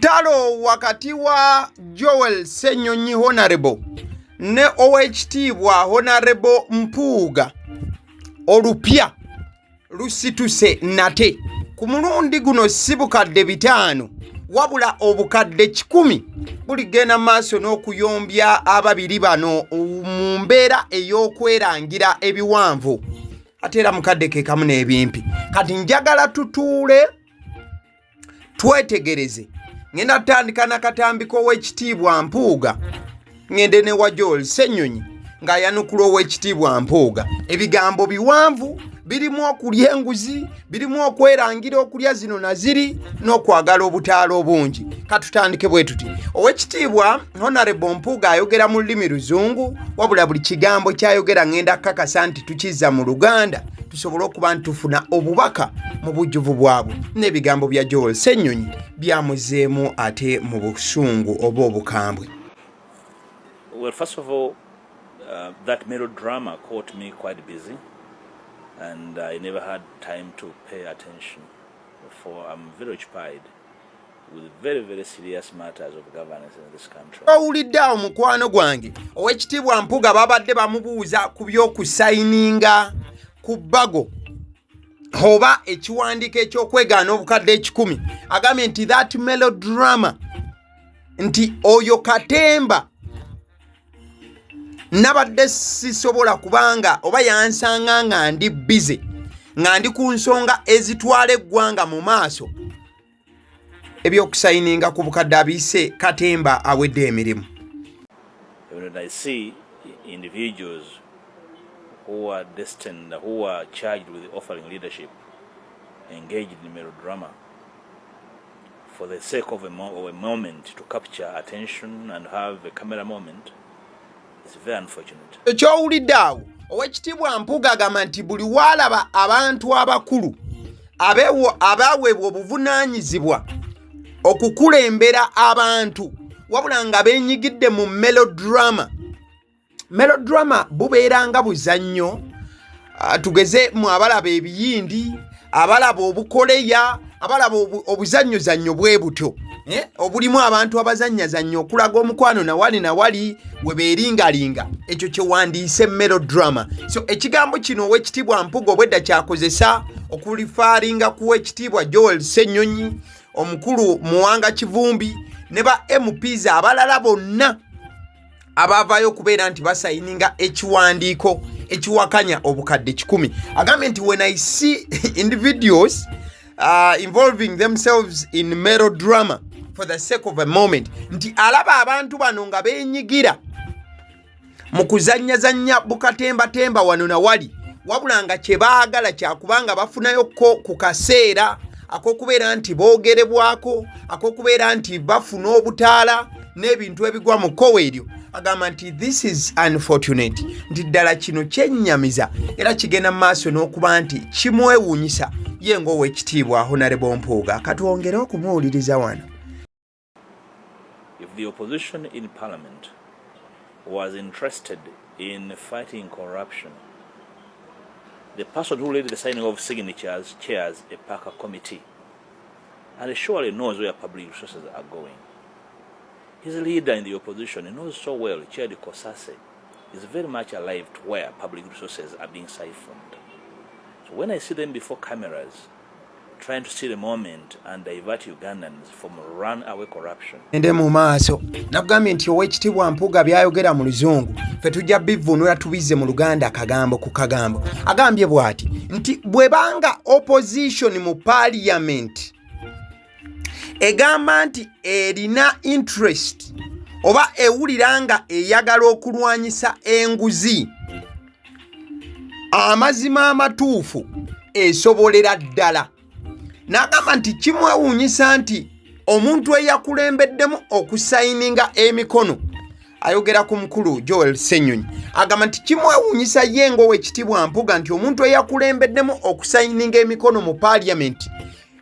Lutalo wakati wa Joel Ssenyonyi Honorable ne owekitiibwa Honorable Mpuuga olupya lusituse nate ku mulundi guno si bukadde 5 wabula obukadde 10 buligenda maaso n'okuyombya ababiri bano mu mbeera ey'okwerangira ebiwanvu ate era mukadde ke kamu n'ebimpi. Kati njagala tutuule twetegereze. Ngenda tutandika n'akatambi k'owekitiibwa Mpuuga ngende ne wa Joel Ssenyonyi ng'ayanukula owekitiibwa Mpuuga. Ebigambo biwanvu, birimu okulya enguzi, birimu okwerangira okulya zino na ziri n'okwagala obutaala obungi. Katutandike bwe tuti. Owekitiibwa Honorable Mpuuga ayogera mu lulimi Luzungu, wabula buli kigambo kyayogera ngenda kakasa nti tukizza mu Luganda tusobole okuba ntufuna obubaka mu bujjuvu bwabwe. N'ebigambo bya Joel Ssenyonyi byamuzeemu ate mu busungu oba obukambwe. Well, first of all, that melodrama caught me quite busy, and I never had time to pay attention. For I'm very occupied with very, very serious matters of governance in this country. Owuliddeawo mukwano gwange, owekitiibwa Mpuuga babadde bamubuuza ku by'okusayininga ku bbago oba ekiwandiiko eky'okwegaana obukadde 10. Agambye nti that melodrama, nti oyo katemba nabadde sisobola kubanga oba yansanga nga ndi busy nga ndi ku nsonga ezitwala eggwanga mu maaso ebyokusayininga ku bukadde abiyise katemba awedde emirimu. When I see individuals who are destined, who are charged with offering leadership, engaged in melodrama for the sake of a moment to capture attention and have a camera moment, it's very unfortunate. Ekyowulidde awo owekitiibwa Mpuuga agamba nti buli waalaba abantu abakulu abaweebwa obuvunaanyizibwa okukulembera abantu wabula nga beenyigidde mu melodrama. Melodrama bubeera nga buzannyo, tugeze mu abalaba ebiyindi, abalaba obukoleya, abalaba obuzannyozannyo bwe butyo, obulimu abantu abazannyazannyo okulaga omukwano nawali nawali we beeringalinga. Ekyo kyewandiise melodrama. So ekigambo kino owekitiibwa Mpuuga obwedda kyakozesa okulifaaringa ku wekitiibwa Joel Ssenyonyi, omukulu Muwanga Kivumbi ne ba MPs abalala bonna abavaayo okubeera nti basayininga ekiwandiiko ekiwakanya obukadde 10. Agambye nti when I see individuals involving themselves in melodrama for the sake of a moment, nti alaba abantu bano nga beenyigira mu kuzannyazannya bukatembatemba wano na wali, wabula nga kye baagala kyakubanga bafunayo ku kaseera ak'okubeera nti boogerebwako, ak'okubeera nti bafuna obutaala n'ebintu ebigwa mu kkowe eryo. Agamba nti this is unfortunate, nti ddala kino kyennyamiza era kigenda mu maaso n'okuba nti kimwewuunyisa ye ng'owekitiibwa Honorable Mpuuga. Katwongere okumuwuliriza wano. If the opposition in Parliament was interested in fighting corruption, the person who led the signing of signatures chairs a Parker committee and surely knows where public resources are going. His leader in the opposition, he knows so well, Chedi Kosase, is very much alive to where public resources are being siphoned. So when I see them before cameras, trying to see the moment and divert Ugandans from runaway corruption. Ende mu maaso nakugambye nti owekitiibwa Mpuuga byayogera mu Luzungu ffe tujja bivvuunula tubize mu Luganda akagambo ku kagambo. Agambye bw'ati nti bwebanga opposition mu parliament egamba nti erina interest oba ewulira nga eyagala okulwanyisa enguzi, amazima amatuufu esobolera ddala. N'agamba nti kimwewuunyisa nti omuntu eyakulembeddemu okusayininga emikono, ayogera ku mukulu Joel Ssenyonyi, agamba nti kimwewuunyisa ye ng'owekitiibwa Mpuuga nti omuntu eyakulembeddemu okusayininga emikono mu parliament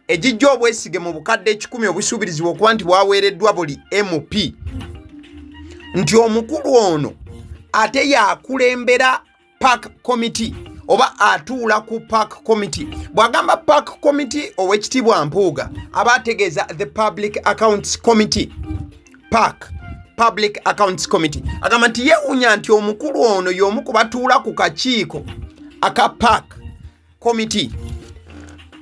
egijja obwesige mu bukadde 10 obusuubirizibwa okuba nti bwaweereddwa buli MP, nti omukulu ono ate yakulembera Park Committee oba atuula ku park committee. Bw'agamba park committee ow'ekitiibwa Mpuuga aba ategeeza the public accounts committee. Park Public Accounts Committee. Agamba nti yeewuunya nti omukulu ono y'omu ku batuula ku kakiiko aka Park Committee.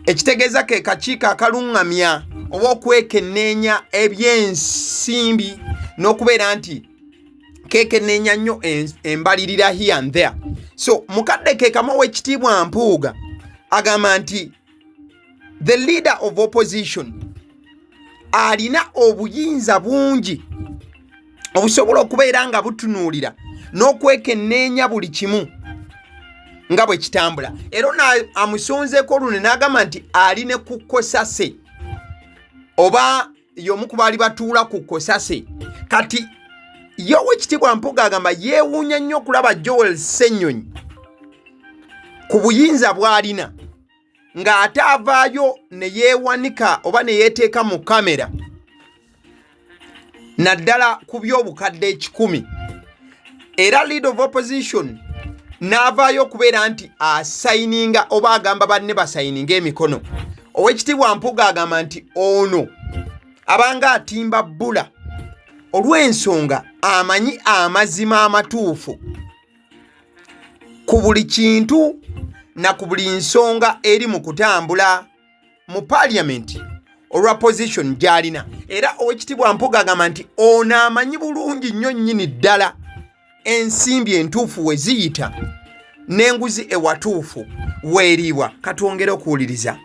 Ekitegeeza ke kakiiko akaluŋŋamya oba okwekenneenya ebyensimbi n'okubeera nti kekenneenya nnyo embalirira here and there. So mukadde ke kamu ow'ekitiibwa Mpuuga agamba nti the leader of opposition alina obuyinza bungi obusobola okubeera nga butunuulira n'okwekenneenya buli kimu nga bwe kitambula. Era amusonzeeko olunene n'agamba nti ali ne ku kkosase oba y'omu ku baali batuula ku kkosase. Kati ye ow'ekitiibwa Mpuuga agamba yeewuunya nnyo okulaba Joel Ssenyonyi ku buyinza bw'alina ng'ate avaayo ne yeewanika oba ne yeeteeka mu kamera naddala ku by'obukadde 1,000. Era leader of opposition n'avaayo okubeera nti asayininga oba agamba banne basayininga emikono. Ow'ekitiibwa Mpuuga agamba nti ono abanga atimba bbula olw'ensonga amanyi amazima amatuufu ku buli kintu na ku buli nsonga eri mu kutambula mu parliament olwa position gy'alina. Era ow'ekitiibwa Mpuuga agamba nti ono amanyi bulungi nnyo nnyini ddala ensimbi entuufu we ziyita n'enguzi ewatuufu weeriibwa. Katwongere okuwuliriza.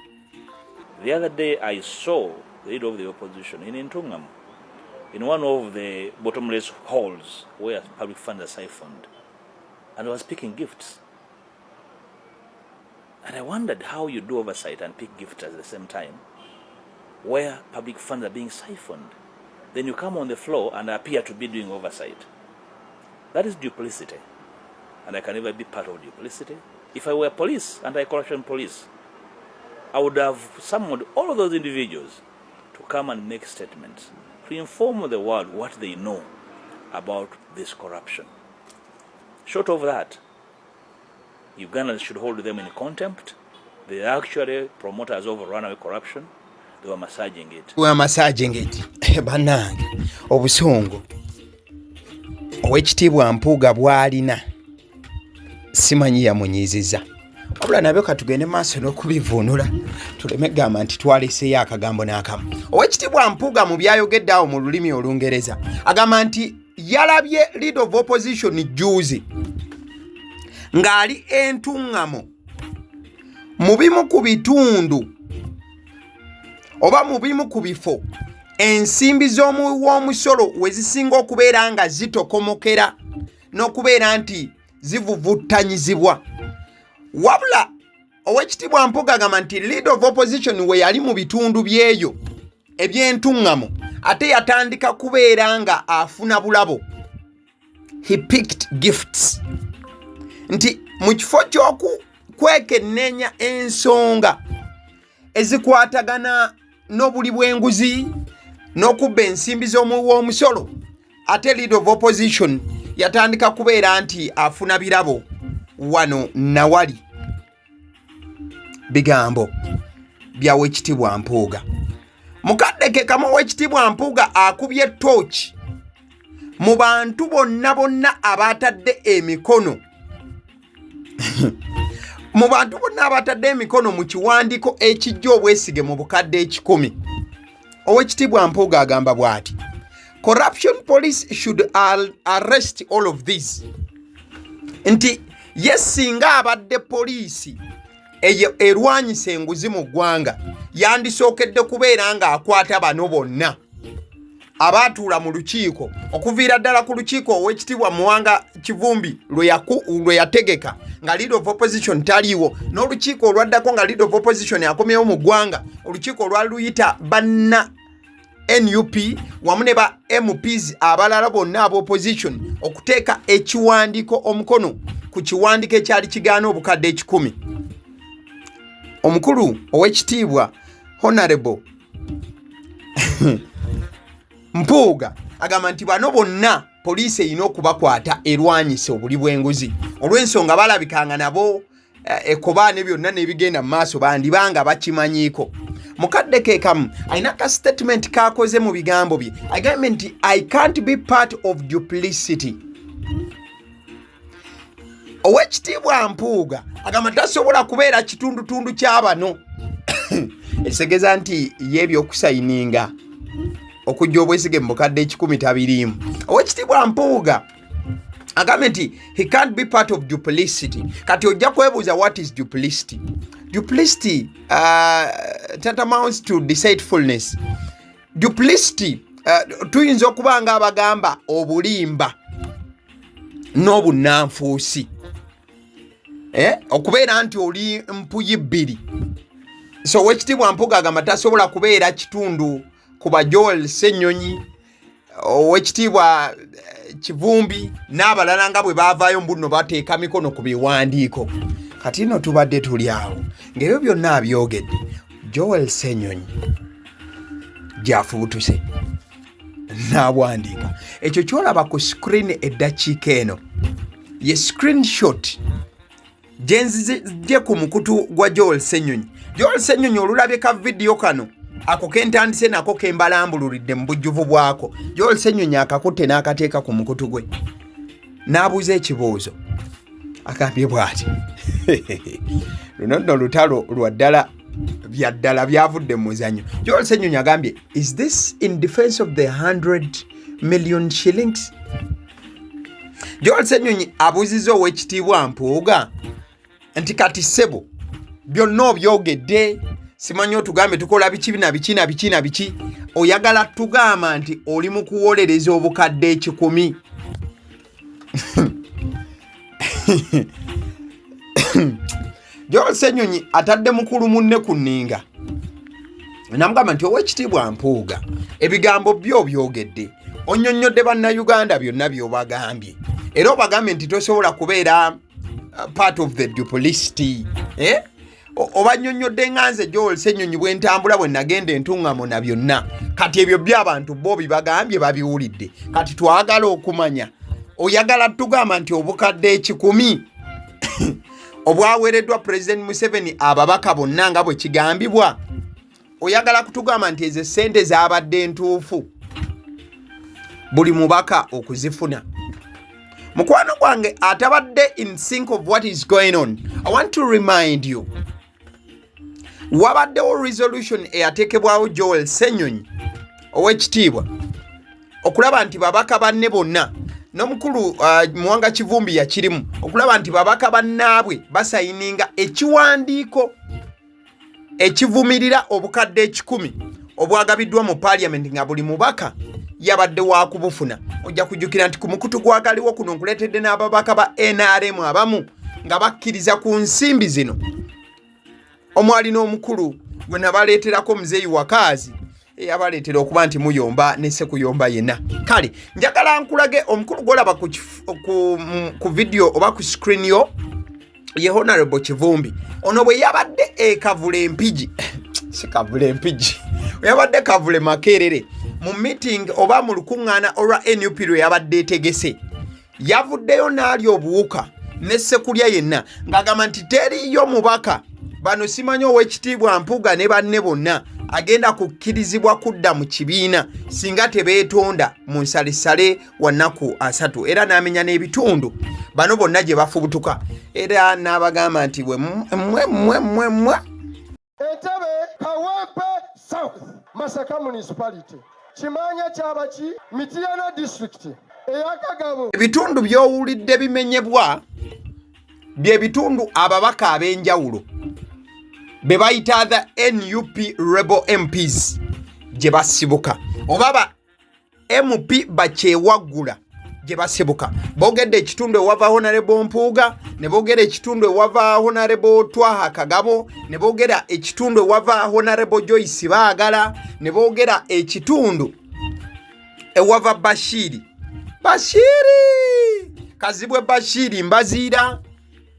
The other day I saw the leader of the opposition in Ntungamo in one of the bottomless holes where public funds are siphoned, and was picking gifts. And I wondered how you do oversight and pick gifts at the same time where public funds are being siphoned. Then you come on the floor and appear to be doing oversight. That is duplicity. And I can never be part of duplicity. If I were police, anti-corruption police, I would have summoned all of those individuals to come and make statements to inform the world what they know about this corruption. Short of that, Ugandans should hold them in contempt. They are actually promoters of runaway corruption. They were massaging it. Bannange obusongo ow'ekitiibwa Mpuuga bw'alina simanyi yamunyiiziza. Wabula nabyo katugende maaso n'okubivuunula tuleme gamba nti twaleseeyo akagambo n'akamu. Ow'ekitiibwa Mpuuga mu byayogedde awo mu lulimi Olungereza agamba nti yalabye leader of opposition juuzi ng'ali Entungamo mu bimu ku bitundu oba mu bimu ku bifo ensimbi z'omuwoomusolo we zisinga okubeera nga zitokomokera n'okubeera nti zivuvuttanyizibwa. Wabula ow'ekitiibwa Mpuuga agamba nti leader of opposition we yali mu bitundu byeyo eby'Entungamo ate yatandika kubeera nga afuna bulabo. He picked gifts. Nti mu kifo ky'okwekenneenya ensonga ezikwatagana n'obuli bw'enguzi n'okubba ensimbi z'omuwoomusolo, ate leader of opposition yatandika kubeera nti afuna birabo wano nawali. Bigambo bya ow'ekitiibwa Mpuuga. Mukadde ke kamu ow'ekitiibwa Mpuuga akubye tooki mu bantu bonna abatadde emikono mu bantu bonna abatadde emikono mu kiwandiiko ekijja obwesige mu bukadde 10. Ow'ekitiibwa Mpuuga agamba bw'ati: corruption police should arrest all of these. Nti yesinga abadde poliisi erwanyisa enguzi mu ggwanga yandisookedde kubeera nga akwata bano bonna abaatuula mu lukiiko okuviira ddala ku lukiiko ow'ekitiibwa Muwanga Kivumbi lwe yategeka nga leader of opposition taliiwo, n'olukiiko olwaddako nga leader of opposition akomyewo mu ggwanga, olukiiko olwaluyita banna NUP wamu ne ba MPs abalala bonna ab'opposition okuteeka ekiwandiiko omukono ku kiwandiiko ekyali kigaana obukadde 10. Omukulu ow'ekitiibwa Honorable Mpuuga agamba nti bano bonna poliisi erina okubakwata erwanyisa obuli bw'enguzi olw'ensonga balabikanga nabo ekobaane byonna n'ebigenda mu maaso bandibanga bakimanyiko. Mukadde ke kamu alina ka statement kakoze mu bigambo bye agambye nti I can't be part of duplicity. Owekitiibwa Mpuuga agamba tasobola kubeera kitundutundu ky'abano. Esegeza nti y'ebyokusayininga okujja obwesige mu bukadde 10 tabiriimu. Owekitiibwa Mpuuga agambye nti he can't be part of duplicity. Kati ojja kwebuuza what is duplicity? Duplicity tantamounts to deceitfulness. Duplicity tuyinza okuba nga abagamba obulimba n'obunnanfuusi. Okubeera nti oli mpuyi bbiri. So Owekitiibwa Mpuuga agamba tasobola kubeera kitundu kuba Joel Ssenyonyi, Owekitiibwa Kivumbi n'abalala nga bwe baavaayo mbuno bateeka mikono ku biwandiiko. Kati nno tubadde tuli awo ng'ebyo byonna abyogedde Joel Ssenyonyi gy'afubutuse n'abwandiika. Ekyo kyolaba ku screen eddakiika eno ye screenshot gye ku mukutu gwa Joel Ssenyonyi. Joel Ssenyonyi olulabye ka vidiyo kano ako kentandise nako kembalambululidde mu bujjuvu bwako. Joel Ssenyonyi akakutte n'akateeka ku mukutu gwe n'abuuza ekibuuzo agambye bw'ati luno nno lutalo lwa ddala bya ddala byavudde mu muzannyo. Joel Ssenyonyi agambye is this in defense of the 100 million shillings? Joel Ssenyonyi abuuzizza Owekitiibwa Mpuuga nti kati ssebo byonna obyogedde, simanyi otugambe tukola biki na biki na biki na biki, oyagala tugamba nti oli mu kuwolereza obukadde 10. Joel Ssenyonyi atadde mukulu munne ku nninga namugamba nti Owekitiibwa Mpuuga ebigambo byo byogedde, onnyonnyodde bannayuganda byonna by'obagambye era obagambye nti tosobola kubeera part of the duplicity. Obanyonyodde nganze Joel Ssenyonyi bwe ntambula bwe nagenda entuŋŋamo na byonna. Kati ebyo by'abantu bo bibagambye babiwulidde. Kati twagala okumanya oyagala tugamba nti obukadde 10 obwaweereddwa President Museveni ababaka bonna nga bwe kigambibwa, oyagala kutugamba nti ezo ssente zaabadde ntuufu buli mubaka okuzifuna? Mukwano gwange atabadde in sync of what is going on, I want to remind you wabaddewo resolution eyateekebwawo Joel Ssenyonyi Owekitiibwa okulaba nti babaka banne bonna n'omukulu Muwanga Kivumbi yakirimu, okulaba nti babaka bannaabwe basayininga ekiwandiiko ekivumirira obukadde 10 obwagabiddwa mu parliament nga buli mubaka yabadde wa kubufuna. Ojja kujjukira nti ku mukutu gwa Agaliwo kuno nkuleetedde n'ababaka ba NRM abamu nga bakkiriza ku nsimbi zino. Omwali n'omukulu gwe nabaleeterako muzeeyi Wakaazi eyabaleetera okuba nti muyomba ne sekuyomba yenna. Kale njagala nkulage omukulu gw'olaba ku video oba ku screen yo ye Honorable Kivumbi. Ono bwe yabadde ekavule empigi si kavule empigi, yabadde kavule Makerere mu meeting oba mu lukuŋŋaana olwa NUP lwe yabadde etegese, yavuddeyo n'ali obuwuka ne sekulya yenna ng'agamba nti teriyo mubaka bano simanyi Owekitiibwa Mpuuga ne banne bonna agenda kukkirizibwa kudda mu kibiina singa tebeetonda mu nsalessale wa nnaku 3 era n'amenya n'ebitundu bano bonna gye bafubutuka era n'abagamba nti mwe Entebbe Kawempe South Masaka Municipality Kimanya Kyabaki Mityana District eyakagabo. Ebitundu by'owulidde bimenyebwa bye bitundu ababaka ab'enjawulo be bayita the NUP rebel MPs gye basibuka oba ba MP bakyewaggula gye basibuka. Boogedde ekitundu ewava Honorable Mpuuga, ne boogera ekitundu ewava Honorable Twaha Kagabo, ne boogera ekitundu ewava Honorable Joyce Baagala, ne boogera ekitundu ewava Bashiri Kazibwe Bashiri Mbaziira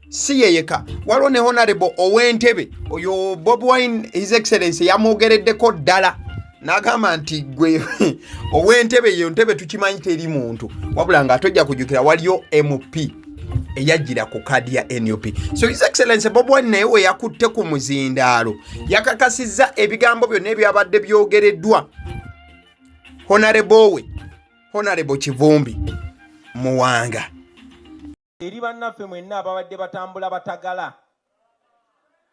si yeyeka. Waliwo ne Honorable Owentebe oyo Bobiwine His Excellency yamwogereddeko ddala n'agamba nti gwe Owentebe yo ntebe tukimanyi teri muntu wabula nga tojja kujjukira waliyo MP eyajjira ku kadi ya NUP. So His Excellency Bobiwine naye we yakutte ku muzindaalo yakakasizza ebigambo byonna ebyabadde byogereddwa Honorable Kivumbi Muwanga. Eri bannaffe mwenna ababadde batambula batagala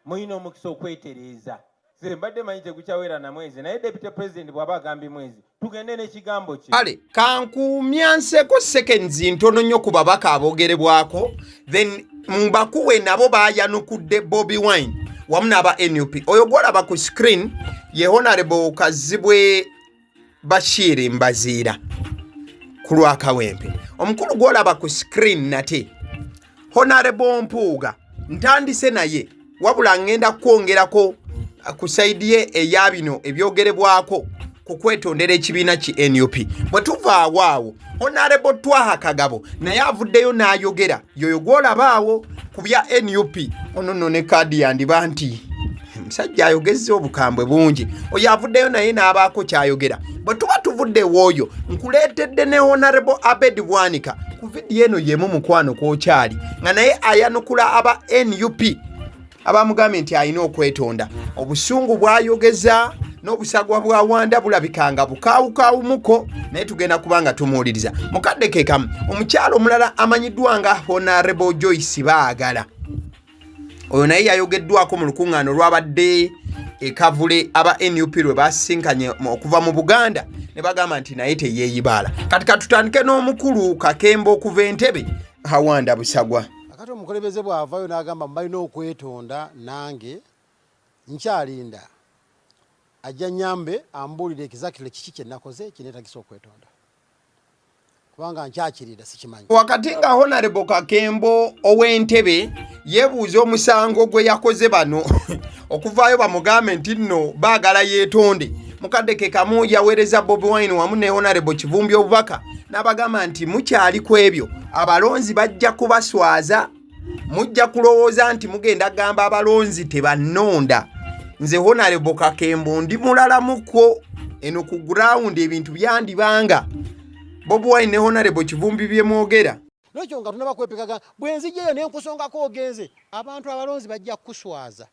muyina omukisa okwetereeza. Nze mbadde manyi tegukyawera na mwezi naye Deputy President bw'aba agambye mwezi tugende n'ekigambo kye. Ale kankumyanseko seconds ntono nnyo ku babaka aboogerebwako then mbakuwe nabo baayanukudde Bobiwine wamu n'aba NUP. Oyo gw'olaba ku screen ye Honorable Kazibwe Bashir Mbaziira ku Lwakawempe. Omukulu gw'olaba ku screen nate Honorable Mpuuga ntandise naye wabula ngenda kwongerako ku side ye eya bino ebyogerebwako ku kwetondera ekibiina ki NUP. Bwe tuva awaawo Honorable Twaha Kagabo naye avuddeyo n'ayogera yoyo gw'olabaawo ku bya NUP. Ono nno ne kaadi yandiba nti musajja ayogezza obukambwe bungi. Oyo avuddeyo naye n'abaako kyayogera. Bwe tuba tuvudde wooyo nkuleetedde ne Honorable Abed Bwanika ku vidiyo eno yemu mukwano kw'okyali nga naye ayanukula aba NUP abamugambye nti alina okwetonda. Obusungu bw'ayogeza n'obusagwa bwa Wanda bulabikanga bukaawukaawumuko naye tugenda kubanga tumuwuliriza. Mukadde ke kamu omukyalo omulala amanyiddwa nga Honorable Joyce Baagala. Oyo naye yayogeddwako mu lukuŋŋaano lwabadde ekavule aba NUP lwe basinkanye okuva mu Buganda ne bagamba nti naye teyeeyibaala. Kati katutandike n'omukulu Kakembo okuva Entebbe Wanda Busagwa. Akati omukulembeze bw'avaayo n'agamba mbalina okwetonda nange nkyalinda ajja nyambe ambuulire exactly kiki kye nakoze kineetagisa okwetonda kubanga nkyakirira sikimanyi. Wakati nga Honorable Kakembo ow'Entebbe yeebuuza omusango gwe yakoze bano okuvaayo bamugambe nti nno baagala yeetonde. Mukadde ke kamu yaweereza Bobiwine wamu ne Honorable Kivumbi obubaka n'abagamba nti mukyali ku ebyo abalonzi bajja kubaswaza, mujja kulowooza nti mugenda gamba abalonzi tebannonda. Nze Honorable Kakembo ndi mulalamuko eno ku ground ebintu byandibanga Bobiwine ne Honorable Kivumbi bye mwogera. N'ekyo nga tunaba kwepekaga bwe nzijeyo ne nkusongako ogenze abantu abalonzi bajja kuswaza.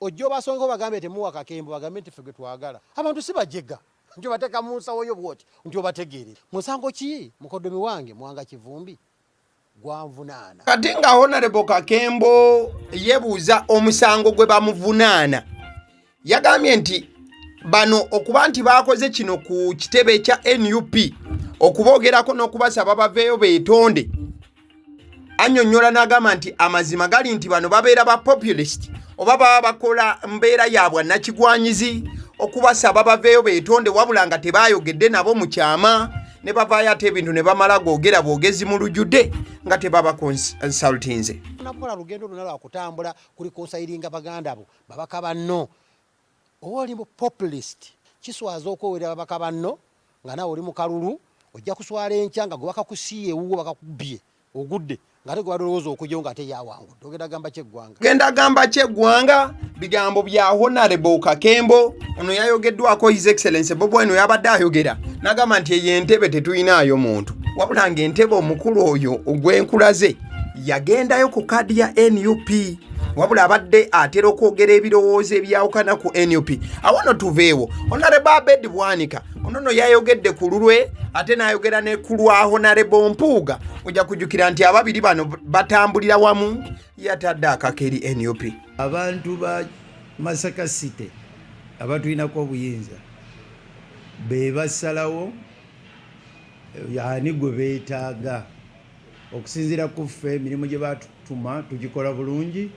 Ojja obasonga bagambe temuwa Kakembo bagambe nti ffe gwe twagala. Abantu si bajjega nti obateeka mu nsawo yo bwoti nti obategeere. Musango ki mukoddomi wange Mwanga Kivumbi gwanvunaana. Kati nga Honorable Kakembo yeebuuza omusango gwe bamuvunaana yagambye nti bano okuba nti baakoze kino ku kitebe ekya NUP okuboogerako n'okubasaba baveeyo beetonde. Annyonnyola n'agamba nti amazima gali nti bano babeera ba populist oba baba bakola mbeera yaabwe nakigwanyizi okubasaba baveeyo beetonde wabula nga tebaayogedde nabo mu kyama ne bavaayo ate ebintu ne bamala googera bwogezi mu lujjudde nga tebaba consultinze. Nakola lugendo luna lwa kutambula kuli konsayiringa baganda abo babaka banno oli mu populist kiswaza okwewera babaka banno nga nawe oli mu kalulu ojja kuswala enkya nga gwe bakakusiiye ewuwo bakakubye ogudde ngate gwe balowooza okujjayo nga ate yawangudde ogenda gamba kyeggwanga. Genda gamba kyeggwanga bigambo bya Honorable Kakembo. Ono yayogeddwako His Excellency Bobiwine yabadde ayogera n'agamba nti eyo Entebbe tetuyinaayo muntu wabula ng'Entebbe omukulu oyo ogw'enkulaze yagendayo ku kadi ya NUP wabula abadde atera okwogera ebirowoozo ebyawukana ku NUP. Awono tuveewo Honorable Abed Bwanika ono yayogedde ku lulwe ate n'ayogera ne ku lwa Honorable Mpuuga. Ojja kujjukira nti ababiri bano batambulira wamu yatadde akakeri NUP. Abantu ba Masaka City abatulinako obuyinza be basalawo yani gwe beetaaga okusinziira ku ffe emirimu gye batutuma tugikola bulungi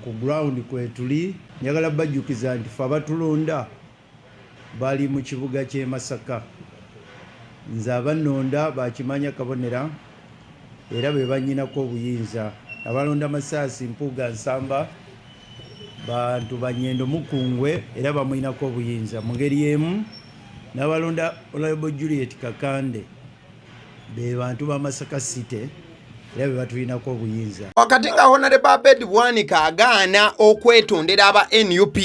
ku ground kwetuli. Njagala bajjukiza nti ffe abatulonda bali mu kibuga ky'e Masaka. Nze abannonda bakimanya kabonera era be bannyinako obuyinza. Abalonda Masaasi, Mpuuga, Nsamba bantu Banyendo, Mukungwe era bamuyinako obuyinza mu ngeri emu. N'abalonda Honorable Juliet Kakande be bantu ba Masaka City era be batulinako obuyinza. Wakati nga Honorable Abed Bwanika agaana okwetondera aba NUP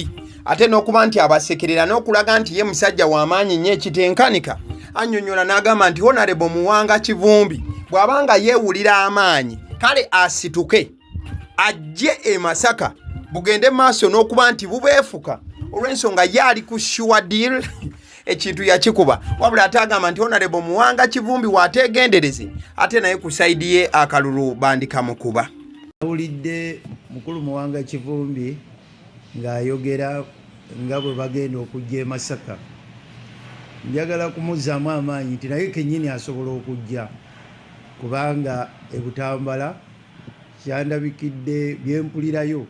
ate n'okuba nti abasekerera n'okulaga nti ye musajja w'amaanyi nnyo ekitenkanika, annyonnyola n'agamba nti Honorable Muwanga Kivumbi bw'abanga yeewulira amaanyi kale asituke ajje e Masaka bugende maaso n'okuba nti bubeefuka olw'ensonga ye ali ku sure deal ekintu yakikuba wabula ate agamba nti Honorable Muwanga Kivumbi waateegendereze ate naye ku saidi ye akalulu bandikamukuba. Awulidde mukulu Muwanga Kivumbi ng'ayogera nga bwe bagenda okujja e Masaka. Njagala kumuzzaamu amaanyi nti naye kennyini asobola okujja kubanga e Butambala kyandabikidde byempulirayo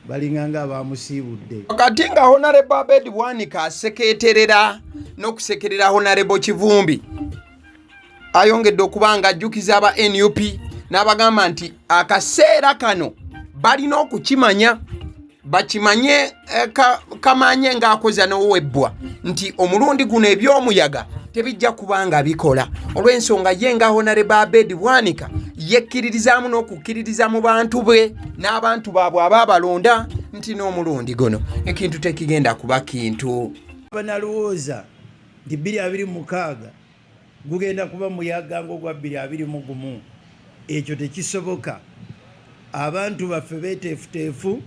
balinganga abamusiibudde. Wakati nga Honorable Bobiwine asekeeterera n'okusekerera Honorable Kivumbi ayongedde okuba nga ajjukiza aba NUP n'abagamba nti akaseera kano balina okukimanya bakimanye kamanye ng'akoza n'owebbwa nti omulundi guno eby'omuyaga tebijja kubanga bikola olw'ensonga ye nga Honorable Bobiwine yekkiririzaamu n'okukkiririza mu bantu be n'abantu baabwe abaabalonda nti n'omulundi guno ekintu tekigenda kuba kintu. Banalowooza nti 2026 gugenda kuba muyaga ng'ogwa 2021 ekyo tekisoboka. Abantu baffe beeteefuteefu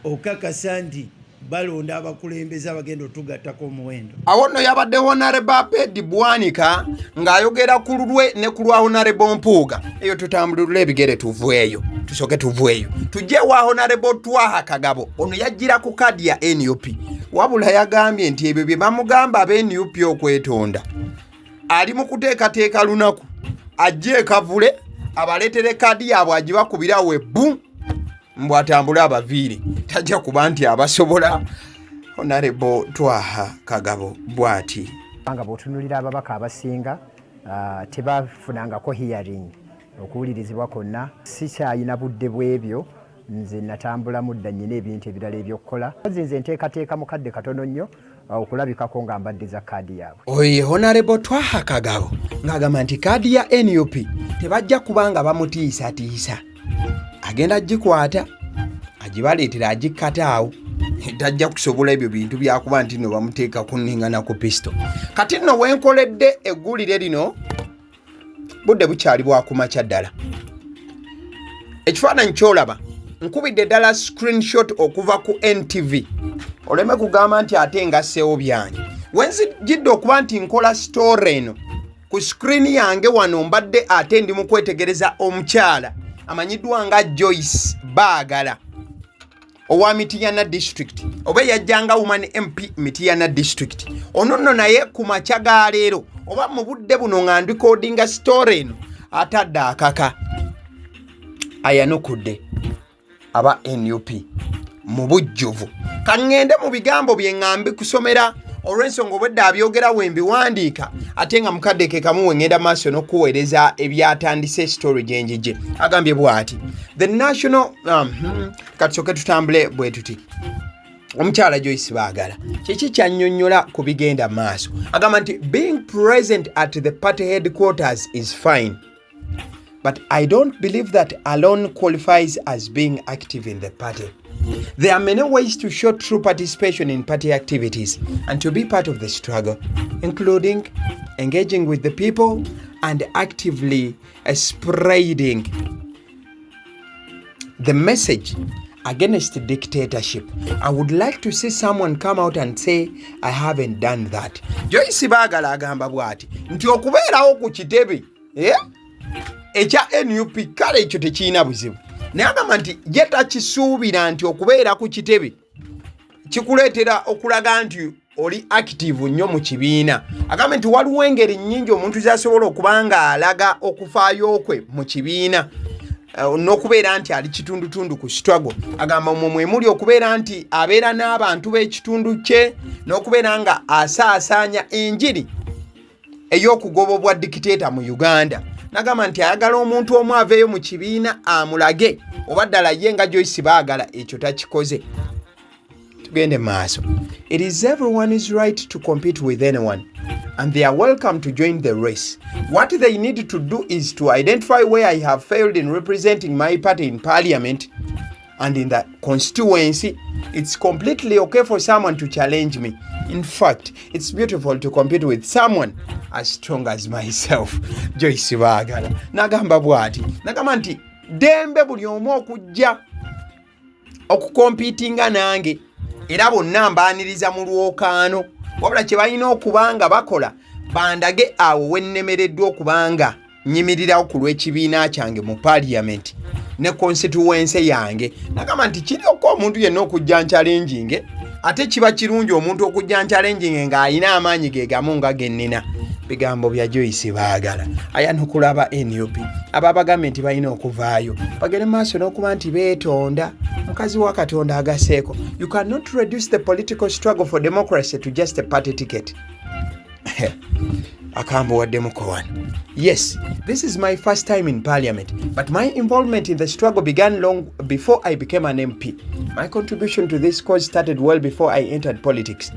okakasa nti balonda abakulembeze abagenda otugattako omuwendo. Awo nno yabadde Honorable Bobiwine ng'ayogera ku lulwe ne ku lwa Honorable Mpuuga. Eyo tutambulirule ebigere tuveeyo tusooke tuveeyo tujje wa Honorable Twaha Kagabo ono yajjira ku kadi ya NUP wabula yagambye nti ebyo bye bamugamba aba NUP okwetonda ali mu kuteekateeka lunaku ajje ekavule abaleetere kadi yaabwe agibakubirawo ebbu mbwatambula abaviire tajja kuba nti abasobola. Honorable Twaha Kagabo bw'ati. Nga bw'otunuulira ababaka abasinga tebafunangako hearing okuwulirizibwa kwonna sikyayina budde bw'ebyo nze natambula mudda nnyina ebintu ebirala ebyokkola nze nteekateeka mu kadde katono nnyo okulabikako nga mbadde za kaadi yaabwe. Oye Honorable Twaha Kagabo ng'agamba nti kaadi ya NUP tebajja kubanga bamutiisatiisa agenda agikwata agibaleetera agikkataawo tajja kusobola ebyo bintu byakuba nti no bamuteeka kuningana ku pisto. Kati nno wenkoledde eggulire lino budde bukyali bwakumakya ddala. Ekifaananyi kyolaba nkubidde ddala screenshot okuva ku NTV oleme kugamba nti ate ngasseewo byange wenzijjidde okuba nti nkola story eno ku screen yange wano mbadde ate ndi mu kwetegereza omukyala amanyiddwa nga Joyce Baagala owa Mityana District oba yajjanga Woman MP Mityana District ono nno naye ku makya ga leero oba mu budde buno nga ndikodinga story eno atadde akaka ayanukudde aba NUP mu bujjuvu. Kaŋŋende mu bigambo bye ŋŋambi kusomera olw'ensonga obwedde abyogera we mbiwandiika ate nga mukadde ke kamu wengenda maaso n'okuweereza ebyatandise story gyenjije. Agambye bw'ati the national katusooke tutambule bwe tuti. Omukyala Joyce Baagala kiki kyannyonnyola ku bigenda maaso agamba nti being present at the party headquarters is fine but I don't believe that alone qualifies as being active in the party. There are many ways to show true participation in party activities and to be part of the struggle, including engaging with the people and actively spreading the message against dictatorship. I would like to see someone come out and say, I haven't done that. Joyce Baagala agamba bwati nti okubeerawo ku kitebe ekya NUP kale ekyo tekirina buzibu. Naye agamba nti ye takisuubira nti okubeera ku kitebe kikuleetera okulaga nti oli active nnyo mu kibiina. Agamba nti waliwo engeri nnyingi omuntu z'asobola okuba nga alaga okufaayo kwe mu kibiina n'okubeera nti ali kitundutundu ku struggle. Agamba mwe muli okubeera nti abeera n'abantu b'ekitundu kye n'okubeera nga asaasaanya enjiri ey'okugobobwa dictator mu Uganda. Nagamba nti ayagala omuntu omu aveeyo mu kibiina amulage oba ddala ye nga Joyce Baagala ekyo takikoze. Tugende maaso. It is everyone's right to compete with anyone and they are welcome to join the race. What they need to do is to identify where I have failed in representing my party in parliament and in the constituency, it's completely okay for someone to challenge me. In fact, it's beautiful to compete with someone as strong as myself. Joyce Bagala. Nagamba bwati. Nagamba nti dembe buli omu okujja okukompitinga nange era bonna mbaaniriza mu lwokaano wabula kye balina okubanga bakola bandage awo wennemereddwa okubanga nyimirirawo ku lw'ekibiina kyange mu parliament ne constituency yange. Nagamba nti kiriko omuntu yenna okujja nchallenging ate kiba kirungi omuntu okujja nchallenging ng'alina amaanyi ge gamu nga gennina. Bigambo bya Joyce Bagala. Ayanukula NUP ababagamba nti balina okuvaayo bagere maaso n'okuba nti beetonda mukazi wa Katonda agaseeko. You cannot reduce the political struggle for democracy to just a party ticket. Akambo wa Demokowan. Yes, this is my first time in parliament, but my involvement in the struggle began long before I became an MP. My contribution to this cause started well before I entered politics.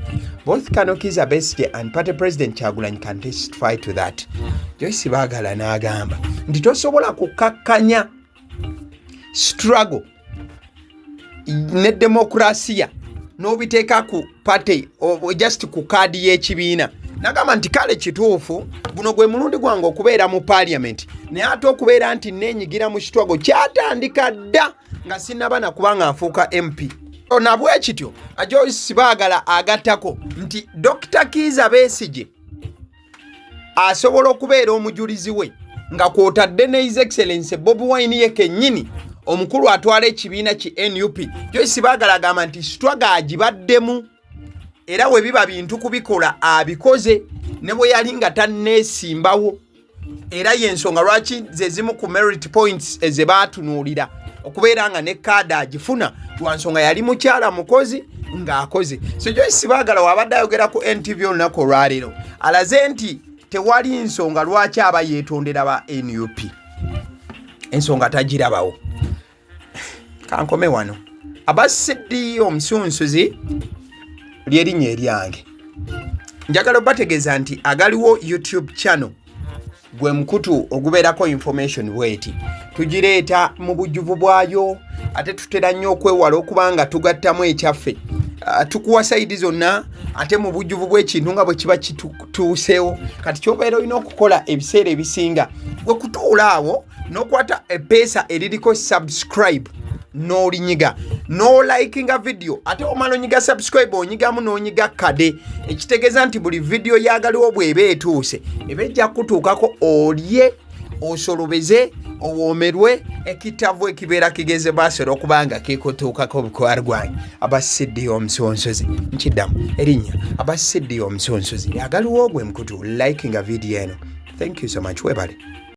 Both Kanokiza Besige and Party President Kyagulanyi can testify to that. Joyce Bagala n'agamba nti tosobola kukakkanya struggle ne demokrasiya n'obiteeka ku party or just ku kaadi y'ekibiina. Nagamba nti kale kituufu guno gwe mulundi gwange okubeera mu parliament naye ate okubeera nti neenyigira mu kitwago kyatandika dda nga sinnabana kubanga nfuuka MP. Nabwe kityo Joyce Bagala agattako nti Dr. Kiza Besigye asobola okubeera omujulizi we nga kwotadde ne His Excellency Bobiwine ye kennyini omukulu atwala ekibiina ki NUP. Joyce Bagala agamba nti struggle agibaddemu era we biba bintu kubikola abikoze ne bwe yali nga tanneesimbawo era y'ensonga lwaki ze zimu ku merit points eze baatunuulira okubeera nga ne kaada agifuna lwa nsonga yali mukyala mukozi ng'akoze. So Joyce Bagala wabadde ayogera ku NTV olunaku olwaleero alaze nti tewali nsonga lwaki aba yeetondera ba NUP, ensonga tagirabawo. Kankome wano abasiddi omusunsuzi lyerinnya eryange. Njagala bategeeza nti Agaliwo YouTube channel gwe mukutu ogubeerako information bweti tugireeta mu bujjuvu bwayo ate tutera nnyo okwewala okubanga tugattamu ekyaffe tukuwa saidi zonna ate mu bujjuvu bw'ekintu nga bwe kiba kituuseewo. Kati kyobeera olina okukola ebiseera ebisinga gwe kutuula awo n'okwata epeesa eririko subscribe n'olinyiga no likinga video ate omala onyiga subscribe onyigamu n'onyiga kade ekitegeeza nti buli video yagaliwo bw'eba etuuse ebejja kutuukako olye osolobeze owoomerwe ekitavu ekibeera kigeze baasera okubanga keekutuukako bukwargwanyi. Abasidde omusonsozi nkiddamu erinnya abasidde omusonsozi Agaliwo gwe mukutu likinga video eno. Thank you so much. Webale.